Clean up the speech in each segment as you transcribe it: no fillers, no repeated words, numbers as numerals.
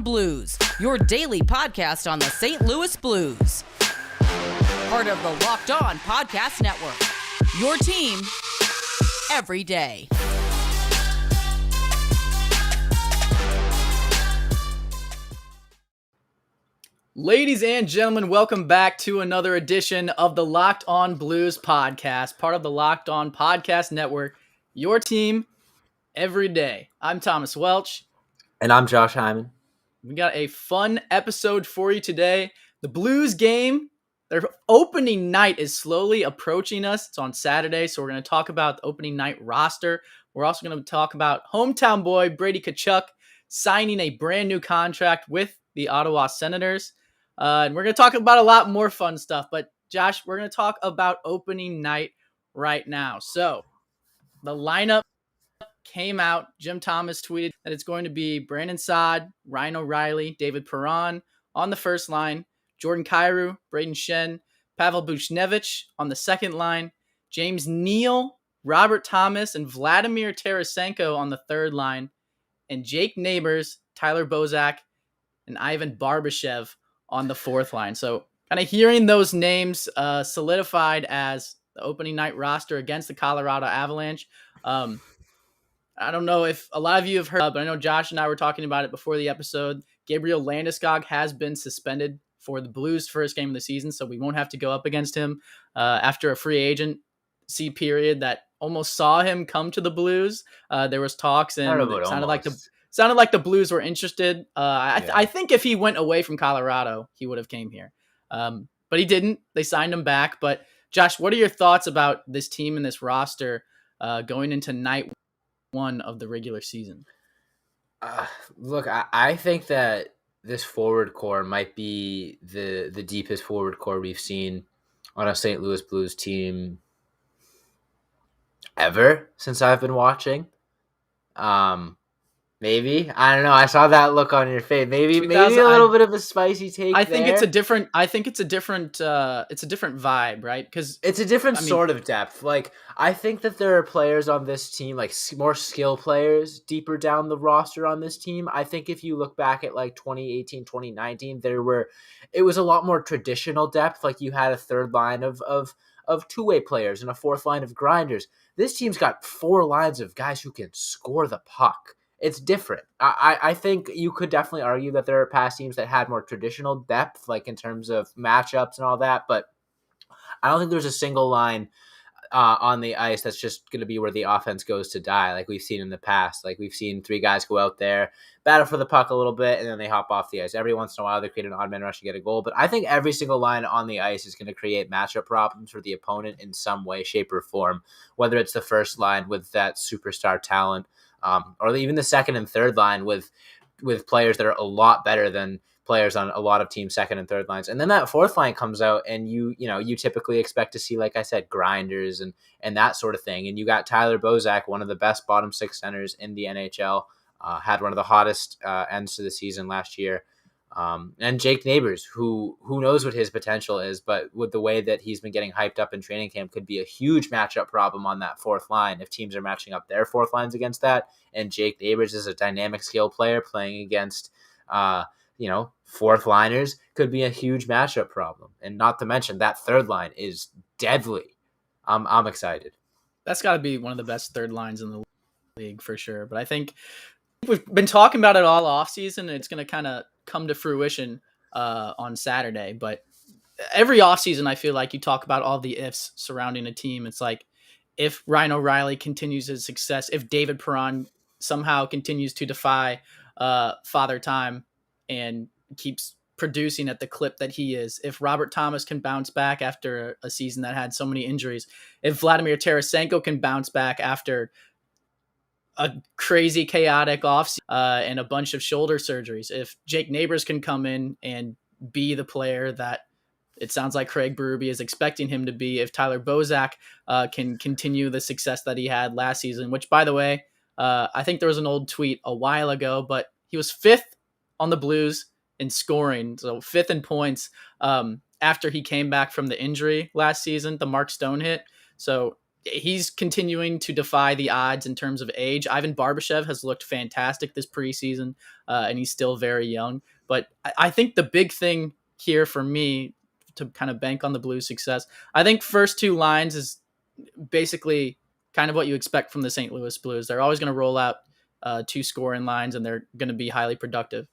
Blues, your daily podcast on the St. Louis Blues. Part of the Locked On Podcast Network. Your team every day. Ladies and gentlemen, welcome back to another edition of the Locked On Blues podcast, part of the Locked On Podcast Network. Your team every day. I'm Thomas Welch. And I'm Josh Hyman. We got a fun episode for you today. The Blues game, their opening night is slowly approaching us. It's on Saturday, so we're going to talk about the opening night roster. We're also going to talk about hometown boy Brady Tkachuk signing a brand new contract with the Ottawa Senators. And we're going to talk about a lot more fun stuff. But Josh, we're going to talk about opening night right now. So the lineup came out. Jim Thomas tweeted that it's going to be Brandon Saad, Ryan O'Reilly, David Perron on the first line, Jordan Kyrou, Braden Shen, Pavel Buchnevich on the second line, James Neal, Robert Thomas, and Vladimir Tarasenko on the third line, and Jake Neighbors, Tyler Bozak, and Ivan Barbashev on the fourth line. So kind of hearing those names solidified as the opening night roster against the Colorado Avalanche. I don't know if a lot of you have heard, but I know Josh and I were talking about it before the episode. Gabriel Landeskog has been suspended for the Blues' first game of the season, so we won't have to go up against him after a free agency period that almost saw him come to the Blues. There was talks, and it sounded like the Blues were interested. I think if he went away from Colorado, he would have came here, but he didn't. They signed him back. But Josh, what are your thoughts about this team and this roster going into night one of the regular season? Look, I think that this forward core might be the deepest forward core we've seen on a St. Louis Blues team ever since I've been watching. Maybe, I don't know. I saw that look on your face. Maybe a little bit of a spicy take. I think it's a different vibe, right? Because it's a different sort of depth. Like, I think that there are players on this team, like more skill players deeper down the roster on this team. I think if you look back at like 2018, 2019, it was a lot more traditional depth. Like you had a third line of two-way players and a fourth line of grinders. This team's got four lines of guys who can score the puck. It's different. I think you could definitely argue that there are past teams that had more traditional depth, like in terms of matchups and all that, but I don't think there's a single line on the ice that's just going to be where the offense goes to die, like we've seen in the past. Like we've seen three guys go out there, battle for the puck a little bit, and then they hop off the ice. Every once in a while, they create an odd man rush to get a goal, but I think every single line on the ice is going to create matchup problems for the opponent in some way, shape, or form, whether it's the first line with that superstar talent, or even the second and third line with players that are a lot better than players on a lot of teams' second and third lines. And then that fourth line comes out and you typically expect to see, like I said, grinders and that sort of thing. And you got Tyler Bozak, one of the best bottom six centers in the NHL, had one of the hottest ends to the season last year. And Jake Neighbors, who knows what his potential is, but with the way that he's been getting hyped up in training camp, could be a huge matchup problem on that fourth line if teams are matching up their fourth lines against that. And Jake Neighbors is a dynamic skill player playing against, fourth liners, could be a huge matchup problem. And not to mention that third line is deadly. I'm excited. That's got to be one of the best third lines in the league for sure. But I think we've been talking about it all offseason, and it's going to kind of come to fruition on Saturday. But every offseason, I feel like you talk about all the ifs surrounding a team. It's like if Ryan O'Reilly continues his success, if David Perron somehow continues to defy Father Time and keeps producing at the clip that he is, if Robert Thomas can bounce back after a season that had so many injuries, if Vladimir Tarasenko can bounce back after a crazy chaotic offseason and a bunch of shoulder surgeries, if Jake Neighbors can come in and be the player that it sounds like Craig Berube is expecting him to be, if Tyler Bozak can continue the success that he had last season, which, by the way, I think there was an old tweet a while ago, but he was fifth on the Blues in scoring, so fifth in points after he came back from the injury last season, the Mark Stone hit. So he's continuing to defy the odds in terms of age. Ivan Barbashev has looked fantastic this preseason, and he's still very young. But I think the big thing here for me to kind of bank on the Blues' success, I think first two lines is basically kind of what you expect from the St. Louis Blues. They're always going to roll out two scoring lines, and they're going to be highly productive.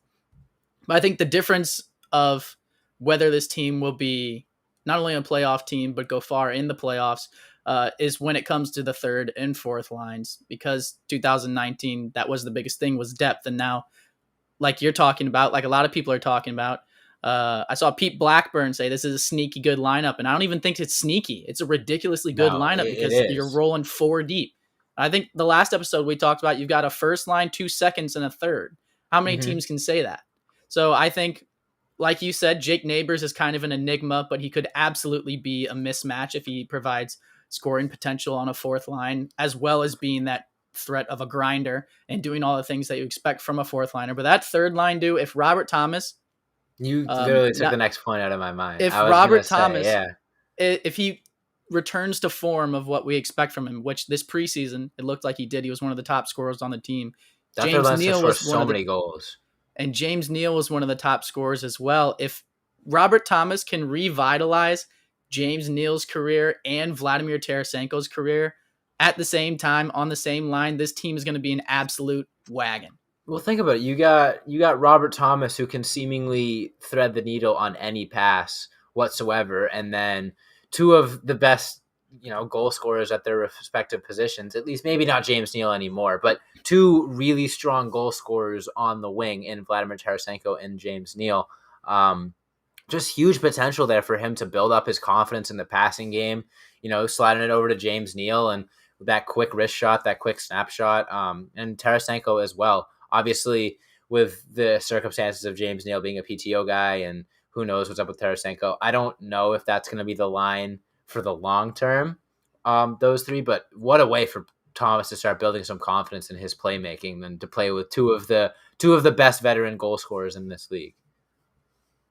But I think the difference of whether this team will be not only a playoff team, but go far in the playoffs is when it comes to the third and fourth lines, because 2019, that was the biggest thing, was depth. And now, like you're talking about, like a lot of people are talking about, I saw Pete Blackburn say this is a sneaky good lineup, and I don't even think it's sneaky. It's a ridiculously good lineup because you're rolling four deep. I think the last episode we talked about, you've got a first line, 2 seconds, and a third. How many teams can say that? So I think, like you said, Jake Neighbors is kind of an enigma, but he could absolutely be a mismatch if he provides scoring potential on a fourth line, as well as being that threat of a grinder and doing all the things that you expect from a fourth liner. But that third line, if Robert Thomas, you literally took the next point out of my mind. If Robert Thomas, if he returns to form of what we expect from him, which this preseason it looked like he did, he was one of the top scorers on the team. That James Neal was so many goals. And James Neal was one of the top scorers as well. If Robert Thomas can revitalize James Neal's career and Vladimir Tarasenko's career at the same time on the same line, this team is going to be an absolute wagon. Well, think about it. You got Robert Thomas, who can seemingly thread the needle on any pass whatsoever, and then two of the best, goal scorers at their respective positions, at least maybe not James Neal anymore, but two really strong goal scorers on the wing in Vladimir Tarasenko and James Neal. Just huge potential there for him to build up his confidence in the passing game, sliding it over to James Neal and that quick wrist shot, that quick snapshot, and Tarasenko as well. Obviously, with the circumstances of James Neal being a PTO guy and who knows what's up with Tarasenko, I don't know if that's going to be the line for the long term, those three. But what a way for Thomas to start building some confidence in his playmaking than to play with two of the best veteran goal scorers in this league.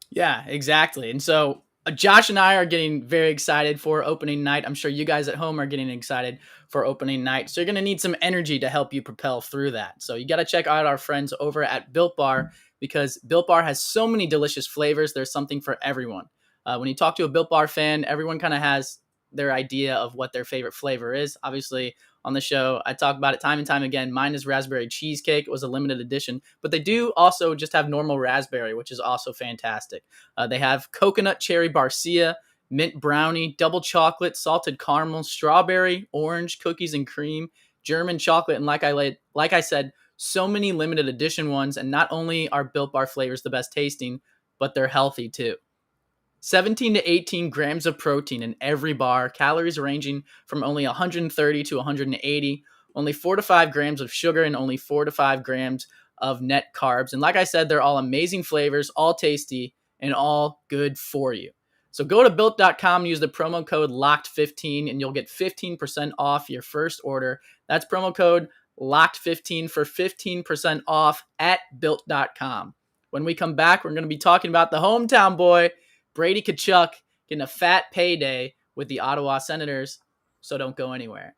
Yeah, exactly. And so Josh and I are getting very excited for opening night. I'm sure you guys at home are getting excited for opening night. So you're going to need some energy to help you propel through that. So you got to check out our friends over at Built Bar, because Built Bar has so many delicious flavors. There's something for everyone. When you talk to a Built Bar fan, everyone kind of has their idea of what their favorite flavor is. Obviously, on the show, I talk about it time and time again. Mine is raspberry cheesecake. It was a limited edition, but they do also just have normal raspberry, which is also fantastic. They have coconut cherry barcia, mint brownie, double chocolate, salted caramel, strawberry, orange, cookies and cream, German chocolate, and like I said, so many limited edition ones. And not only are Built Bar flavors the best tasting, but they're healthy too. 17 to 18 grams of protein in every bar, calories ranging from only 130 to 180, only 4 to 5 grams of sugar, and only 4 to 5 grams of net carbs. And like I said, they're all amazing flavors, all tasty, and all good for you. So go to built.com and use the promo code LOCKED15 and you'll get 15% off your first order. That's promo code LOCKED15 for 15% off at built.com. When we come back, we're going to be talking about the hometown boy, Brady Tkachuk, getting a fat payday with the Ottawa Senators, so don't go anywhere.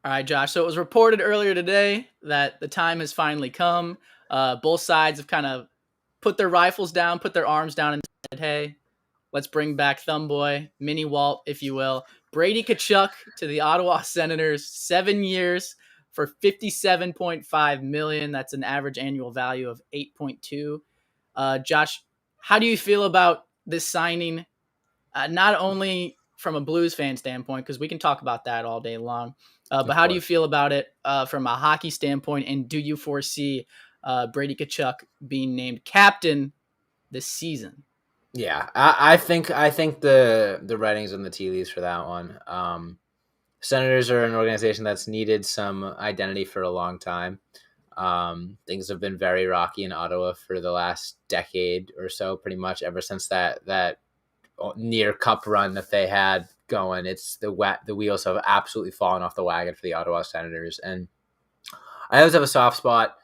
All right, Josh, so it was reported earlier today that the time has finally come. Both sides have kind of put their rifles down, put their arms down, and said, hey, let's bring back Thumb Boy, Mini Walt, if you will. Brady Tkachuk to the Ottawa Senators, 7 years for $57.5 million. That's an average annual value of 8.2. Josh, how do you feel about this signing? Not only from a Blues fan standpoint, because we can talk about that all day long, but how do you feel about it from a hockey standpoint? And do you foresee Brady Tkachuk being named captain this season? Yeah, I think the writing's on the tea leaves for that one. Senators are an organization that's needed some identity for a long time. Things have been very rocky in Ottawa for the last decade or so, pretty much ever since that near cup run that they had going. It's the wheels have absolutely fallen off the wagon for the Ottawa Senators, and I always have a soft spot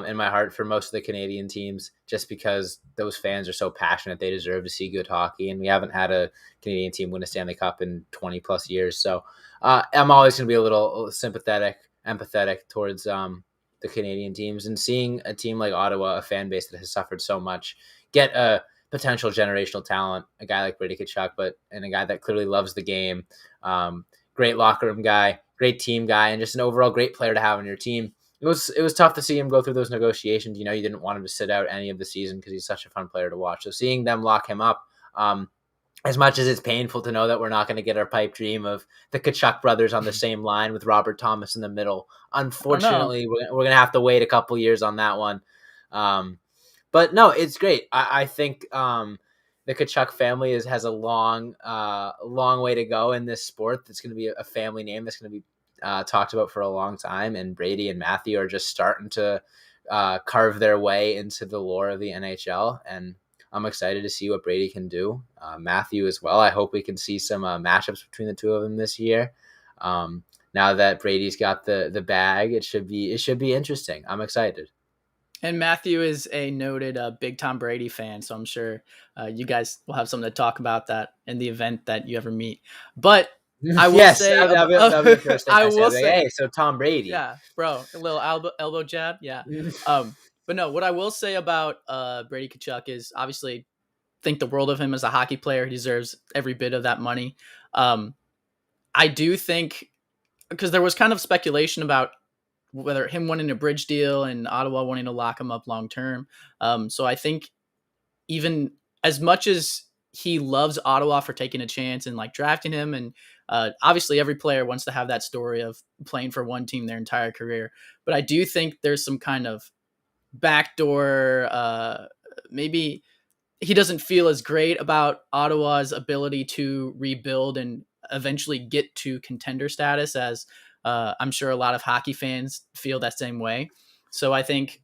in my heart for most of the Canadian teams, just because those fans are so passionate. They deserve to see good hockey, and we haven't had a Canadian team win a Stanley Cup in 20 plus years. So I'm always going to be a little sympathetic, empathetic towards the Canadian teams, and seeing a team like Ottawa, a fan base that has suffered so much, get a potential generational talent, a guy like Brady Tkachuk, and a guy that clearly loves the game. Great locker room guy, great team guy, and just an overall great player to have on your team. It was tough to see him go through those negotiations. You didn't want him to sit out any of the season because he's such a fun player to watch. So seeing them lock him up, as much as it's painful to know that we're not going to get our pipe dream of the Tkachuk brothers on the same line with Robert Thomas in the middle, unfortunately, we're going to have to wait a couple years on that one. But no, it's great. I think the Tkachuk family has a long way to go in this sport. That's going to be a family name that's going to be talked about for a long time. And Brady and Matthew are just starting to carve their way into the lore of the NHL. And I'm excited to see what Brady can do. Matthew as well. I hope we can see some matchups between the two of them this year. Now that Brady's got the bag, it should be interesting. I'm excited. And Matthew is a noted big Tom Brady fan, so I'm sure you guys will have something to talk about that in the event that you ever meet. But I will say, that'll be the first thing I will say. Hey, so Tom Brady, yeah, bro, a little elbow jab, yeah. But no, what I will say about Brady Tkachuk is obviously think the world of him as a hockey player. He deserves every bit of that money. I do think, because there was kind of speculation about whether him wanting a bridge deal and Ottawa wanting to lock him up long term. So I think even as much as he loves Ottawa for taking a chance and like drafting him, and obviously every player wants to have that story of playing for one team their entire career. But I do think there's some kind of backdoor, maybe he doesn't feel as great about Ottawa's ability to rebuild and eventually get to contender status as I'm sure a lot of hockey fans feel that same way. So I think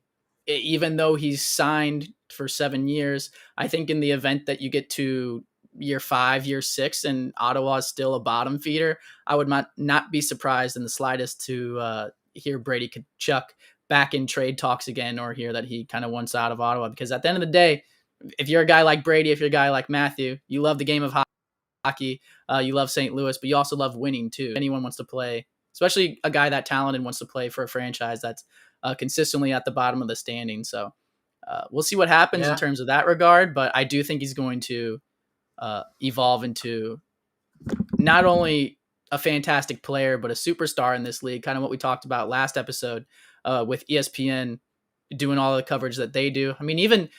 even though he's signed for 7 years, I think in the event that you get to year 5, year 6, and Ottawa is still a bottom feeder, I would not be surprised in the slightest to hear Brady Tkachuk back in trade talks again, or hear that he kind of wants out of Ottawa. Because at the end of the day, if you're a guy like Brady, if you're a guy like Matthew, you love the game of hockey, you love St. Louis, but you also love winning too. Anyone wants to play, especially a guy that talented wants to play for a franchise that's consistently at the bottom of the standing. So we'll see what happens in terms of that regard, but I do think he's going to evolve into not only a fantastic player, but a superstar in this league, kind of what we talked about last episode with ESPN doing all the coverage that they do. I mean, even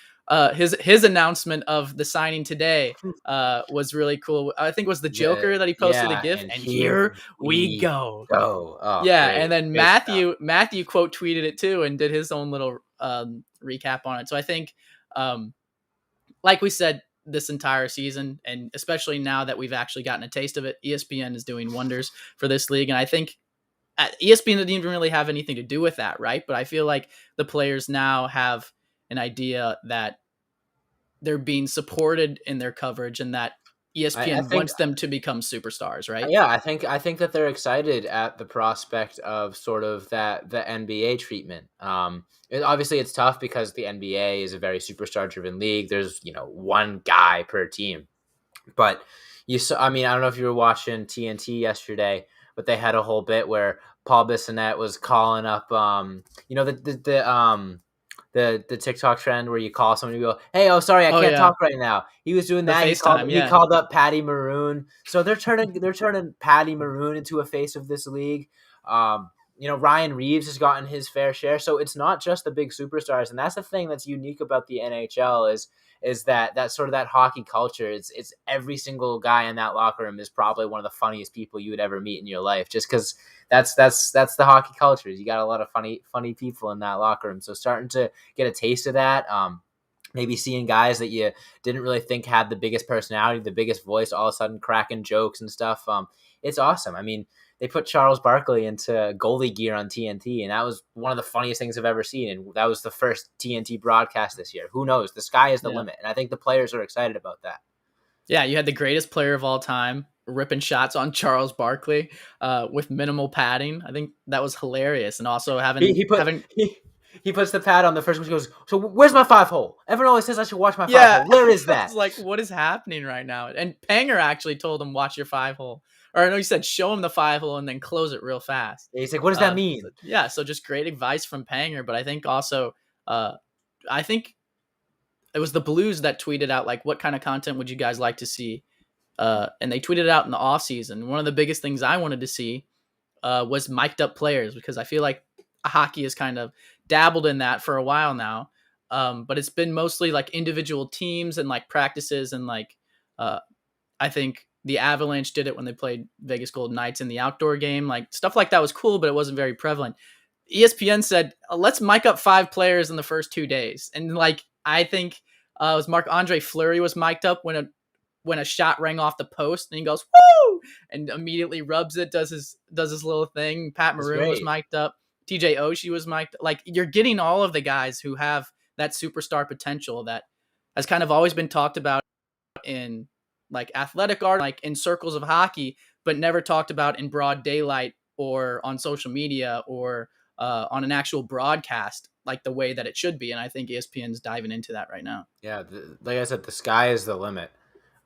his announcement of the signing today was really cool. I think it was the Joker that he posted a GIF, and here we go. Oh, yeah, great. and then Matthew quote tweeted it too and did his own little recap on it. So I think, like we said, this entire season, and especially now that we've actually gotten a taste of it, ESPN is doing wonders for this league. And I think ESPN didn't even really have anything to do with that, right? But I feel like the players now have an idea that they're being supported in their coverage and that ESPN wants them to become superstars, right? Yeah, I think that they're excited at the prospect of sort of the NBA treatment. Obviously it's tough because the NBA is a very superstar driven league. There's, one guy per team. But I don't know if you were watching TNT yesterday, but they had a whole bit where Paul Bissonnette was calling up the TikTok trend where you call somebody and go, "Hey, sorry, I can't talk right now." He was doing that. He called up Patty Maroon. So they're turning Patty Maroon into a face of this league. Ryan Reeves has gotten his fair share. So it's not just the big superstars, and that's the thing that's unique about the NHL is that sort of that hockey culture. It's every single guy in that locker room is probably one of the funniest people you would ever meet in your life, just because that's the hockey culture. You got a lot of funny people in that locker room. So starting to get a taste of that, maybe seeing guys that you didn't really think had the biggest personality, the biggest voice, all of a sudden cracking jokes and stuff. It's awesome. I mean, they put Charles Barkley into goalie gear on TNT, and that was one of the funniest things I've ever seen. And that was the first TNT broadcast this year. Who knows? The sky is the limit. And I think the players are excited about that. Yeah, you had the greatest player of all time ripping shots on Charles Barkley with minimal padding. I think that was hilarious. And also He puts the pad on the first one. He goes, "So where's my 5-hole? Everyone always says I should watch my 5-hole. Yeah. Where is I that?" was like, what is happening right now? And Panger actually told him, watch your 5-hole. Or I know he said, show him the 5-hole and then close it real fast. He's like, "What does that mean?" So just great advice from Panger. But I think also, I think it was the Blues that tweeted out, like, what kind of content would you guys like to see? And they tweeted it out in the offseason. One of the biggest things I wanted to see was mic'd up players, because I feel like hockey has kind of dabbled in that for a while now. But it's been mostly like individual teams and like practices, and like I think the Avalanche did it when they played Vegas Golden Knights in the outdoor game. Like stuff like that was cool, but it wasn't very prevalent. ESPN said, let's mic up 5 players in the first 2 days. And like, I think it was Marc-Andre Fleury was mic'd up when a shot rang off the post, and he goes, woo! And immediately rubs it, does his little thing. Pat Maroon was mic'd up. TJ Oshie was mic'd. Like, you're getting all of the guys who have that superstar potential that has kind of always been talked about in like athletic art, like in circles of hockey, but never talked about in broad daylight or on social media or on an actual broadcast, like the way that it should be. And I think ESPN's diving into that right now. Yeah, like I said, the sky is the limit.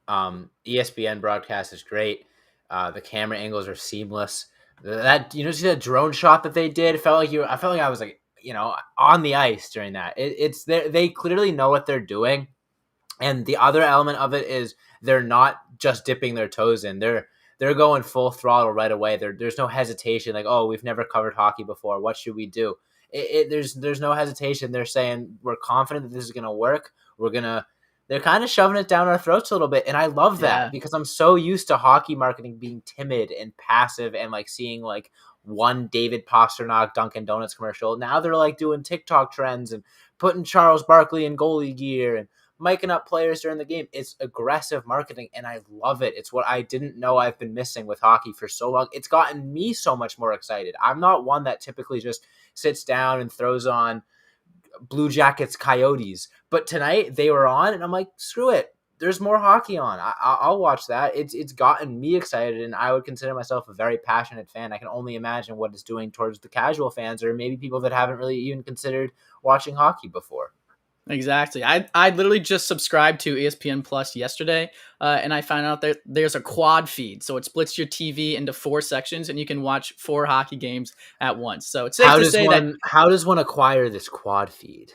ESPN broadcast is great. The camera angles are seamless. That see that drone shot that they did, I felt like I was like on the ice during that. It's they clearly know what they're doing. And the other element of it is they're not just dipping their toes in. They're going full throttle right away. There's no hesitation. Like, oh, we've never covered hockey before. What should we do? There's no hesitation. They're saying we're confident that this is gonna work. They're kind of shoving it down our throats a little bit, and I love that because I'm so used to hockey marketing being timid and passive, and like seeing like one David Pastrnak Dunkin' Donuts commercial. Now they're like doing TikTok trends and putting Charles Barkley in goalie gear and miking up players during the game. It's aggressive marketing, and I love it. It's what I didn't know I've been missing with hockey for so long. It's gotten me so much more excited. I'm not one that typically just sits down and throws on Blue Jackets Coyotes, but tonight they were on, and I'm like, screw it. There's more hockey on. I'll watch that. It's gotten me excited, and I would consider myself a very passionate fan. I can only imagine what it's doing towards the casual fans, or maybe people that haven't really even considered watching hockey before. Exactly. I literally just subscribed to ESPN Plus yesterday, and I found out that there's a quad feed. So it splits your TV into 4 sections, and you can watch 4 hockey games at once. So it's safe to say how does one acquire this quad feed?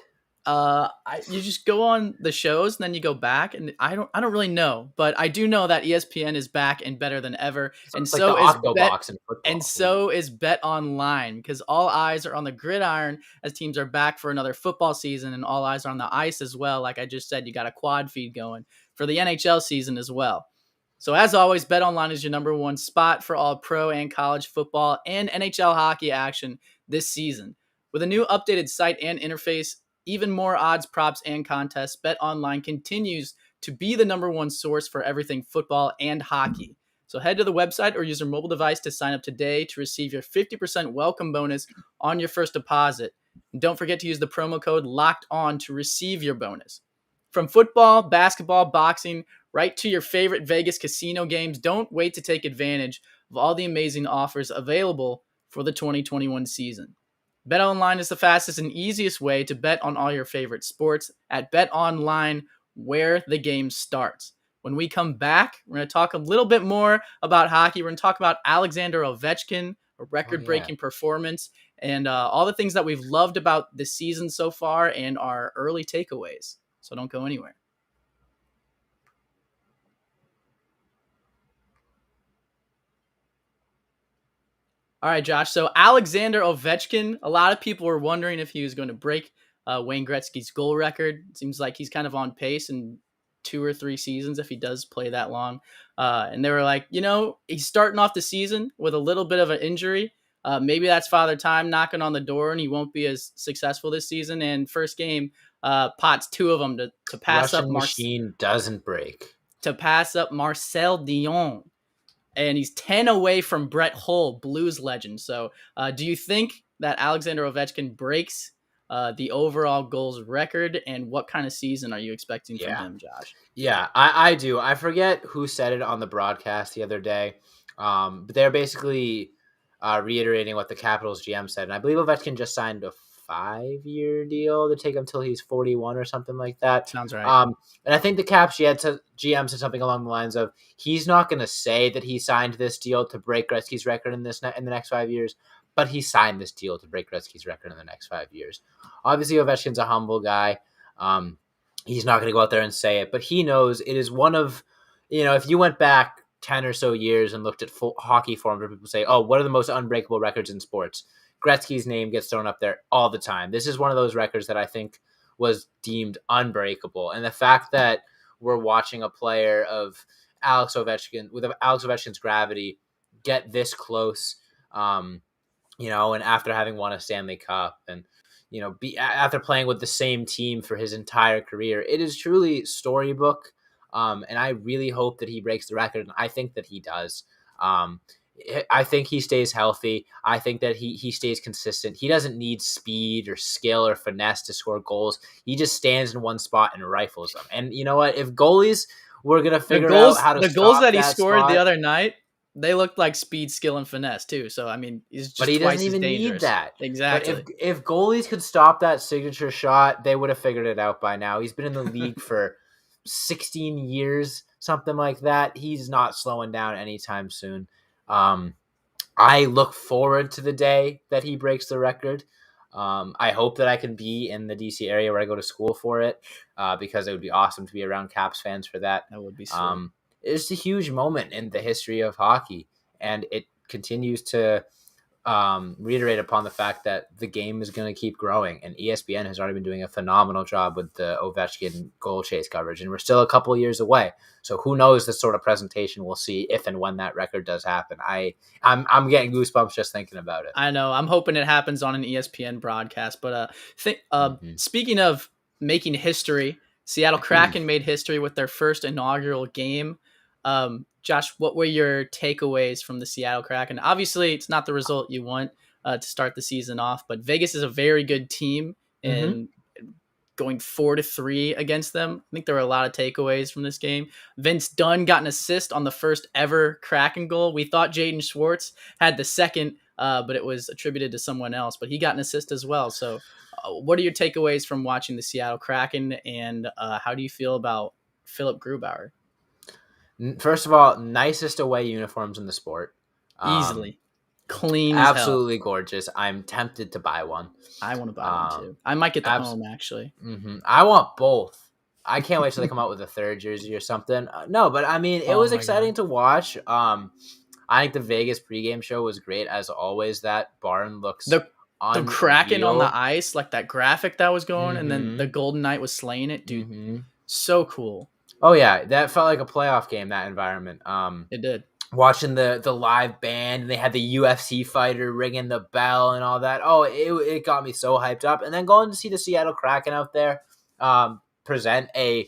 You just go on the shows and then you go back, and I don't really know, but I do know that ESPN is back and better than ever, and so is Bet Online, because all eyes are on the gridiron as teams are back for another football season, and all eyes are on the ice as well. Like I just said, you got a quad feed going for the NHL season as well. So as always, Bet Online is your number one spot for all pro and college football and NHL hockey action this season. With a new updated site and interface, even more odds, props, and contests, Bet Online continues to be the number one source for everything football and hockey. So head to the website or use your mobile device to sign up today to receive your 50% welcome bonus on your first deposit. And don't forget to use the promo code LOCKEDON to receive your bonus. From football, basketball, boxing, right to your favorite Vegas casino games, don't wait to take advantage of all the amazing offers available for the 2021 season. BetOnline is the fastest and easiest way to bet on all your favorite sports at BetOnline, where the game starts. When we come back, we're going to talk a little bit more about hockey. We're going to talk about Alexander Ovechkin, a record-breaking performance, and all the things that we've loved about this season so far and our early takeaways. So don't go anywhere. All right, Josh. So Alexander Ovechkin, a lot of people were wondering if he was going to break Wayne Gretzky's goal record. It seems like he's kind of on pace in 2 or 3 seasons if he does play that long. And they were like, he's starting off the season with a little bit of an injury. Maybe that's Father Time knocking on the door, and he won't be as successful this season. And first game, pots 2 of them to pass Russian up. Machine doesn't break. To pass up Marcel Dion. And he's 10 away from Brett Hull, Blues legend. So do you think that Alexander Ovechkin breaks the overall goals record? And what kind of season are you expecting from him, Josh? Yeah, I do. I forget who said it on the broadcast the other day. But they're basically reiterating what the Capitals GM said. And I believe Ovechkin just signed a 5-year deal to take him till he's 41 or something like that. Sounds right. And I think the Caps GM said something along the lines of he's not going to say that he signed this deal to break Gretzky's record in the next 5 years, but he signed this deal to break Gretzky's record in the next 5 years. Obviously, Ovechkin's a humble guy. He's not going to go out there and say it, but he knows it is one of, if you went back 10 or so years and looked at hockey forums where people say, oh, what are the most unbreakable records in sports? Gretzky's name gets thrown up there all the time. This is one of those records that I think was deemed unbreakable. And the fact that we're watching a player of Alex Ovechkin's gravity get this close, and after having won a Stanley Cup and, after playing with the same team for his entire career, it is truly storybook. And I really hope that he breaks the record. And I think that he does. I think he stays healthy. I think that he stays consistent. He doesn't need speed or skill or finesse to score goals. He just stands in one spot and rifles them. And you know what? If goalies were going to figure out how to the goals that he scored spot, the other night, they looked like speed, skill, and finesse too. So I mean, he's just he twice doesn't even as dangerous. need that. Exactly. But if goalies could stop that signature shot, they would have figured it out by now. He's been in the league for 16 years, something like that. He's not slowing down anytime soon. I look forward to the day that he breaks the record. I hope that I can be in the DC area where I go to school for it, because it would be awesome to be around Caps fans for that. That would be sweet. It's a huge moment in the history of hockey, and it continues to reiterate upon the fact that the game is going to keep growing, and ESPN has already been doing a phenomenal job with the Ovechkin goal chase coverage, and we're still a couple of years away. So who knows the sort of presentation we'll see if and when that record does happen. I'm getting goosebumps just thinking about it. I know. I'm hoping it happens on an ESPN broadcast. But speaking of making history, Seattle Kraken made history with their first inaugural game. Josh, what were your takeaways from the Seattle Kraken? Obviously, it's not the result you want to start the season off, but Vegas is a very good team, and going 4-3 against them, I think there were a lot of takeaways from this game. Vince Dunn got an assist on the first ever Kraken goal. We thought Jaden Schwartz had the second, but it was attributed to someone else, but he got an assist as well. So what are your takeaways from watching the Seattle Kraken, and how do you feel about Philip Grubauer? First of all, nicest away uniforms in the sport. Easily. Clean as absolutely hell. Gorgeous. I'm tempted to buy one. I want to buy one too. I might get the home, actually. I want both. I can't wait till they come out with a third jersey or something. No, but I mean, it was exciting to watch. I think the Vegas pregame show was great as always. That barn looks the Kraken on the ice, like that graphic that was going, and then the Golden Knight was slaying it, dude. So cool. Oh yeah, that felt like a playoff game. That environment. It did. Watching the live band, and they had the UFC fighter ringing the bell and all that. Oh, it got me so hyped up. And then going to see the Seattle Kraken out there present a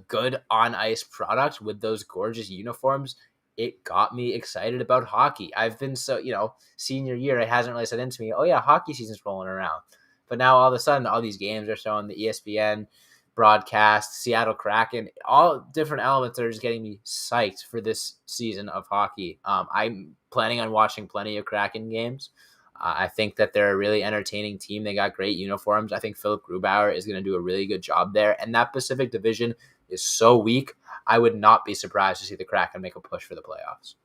good on ice product with those gorgeous uniforms. It got me excited about hockey. I've been senior year, it hasn't really set into me. Oh yeah, hockey season's rolling around. But now all of a sudden, all these games are showing the ESPN broadcast, Seattle Kraken, all different elements that are just getting me psyched for this season of hockey. I'm planning on watching plenty of Kraken games. I think that they're a really entertaining team. They got great uniforms. I think Philip Grubauer is going to do a really good job there. And that Pacific Division is so weak. I would not be surprised to see the Kraken make a push for the playoffs.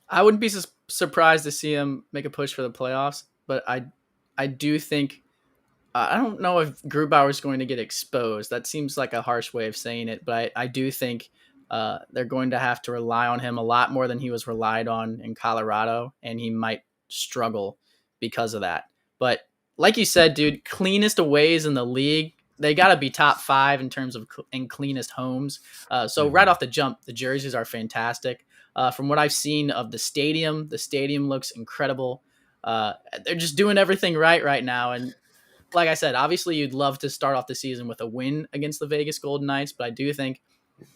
I wouldn't be surprised to see him make a push for the playoffs, but I do think I don't know if Grubauer is going to get exposed. That seems like a harsh way of saying it, but I do think they're going to have to rely on him a lot more than he was relied on in Colorado, and he might struggle because of that. But like you said, dude, cleanest aways in the league. They got to be top 5 in terms of in cleanest homes. So right off the jump, the jerseys are fantastic. From what I've seen of the stadium looks incredible. They're just doing everything right now, and like I said, obviously you'd love to start off the season with a win against the Vegas Golden Knights, but I do think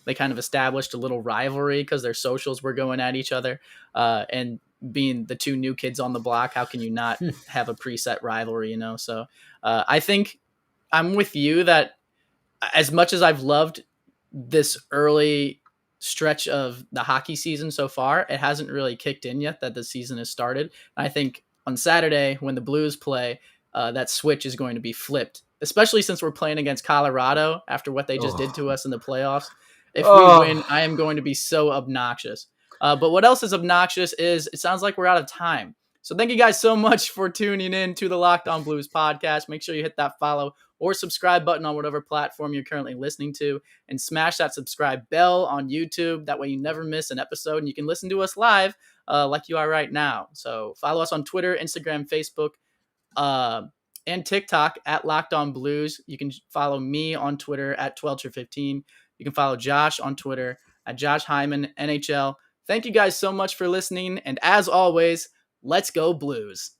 they kind of established a little rivalry because their socials were going at each other. And being the two new kids on the block, how can you not have a preset rivalry, So I think I'm with you that as much as I've loved this early stretch of the hockey season so far, it hasn't really kicked in yet that the season has started. I think on Saturday when the Blues play, that switch is going to be flipped, especially since we're playing against Colorado after what they just did to us in the playoffs. If we win, I am going to be so obnoxious. But what else is obnoxious is it sounds like we're out of time. So thank you guys so much for tuning in to the Locked On Blues podcast. Make sure you hit that follow or subscribe button on whatever platform you're currently listening to, and smash that subscribe bell on YouTube. That way you never miss an episode and you can listen to us live like you are right now. So follow us on Twitter, Instagram, Facebook, and TikTok at Locked On Blues. You can follow me on Twitter at 1215. You can follow Josh on Twitter at Josh Hyman NHL. Thank you guys so much for listening. And as always, let's go Blues.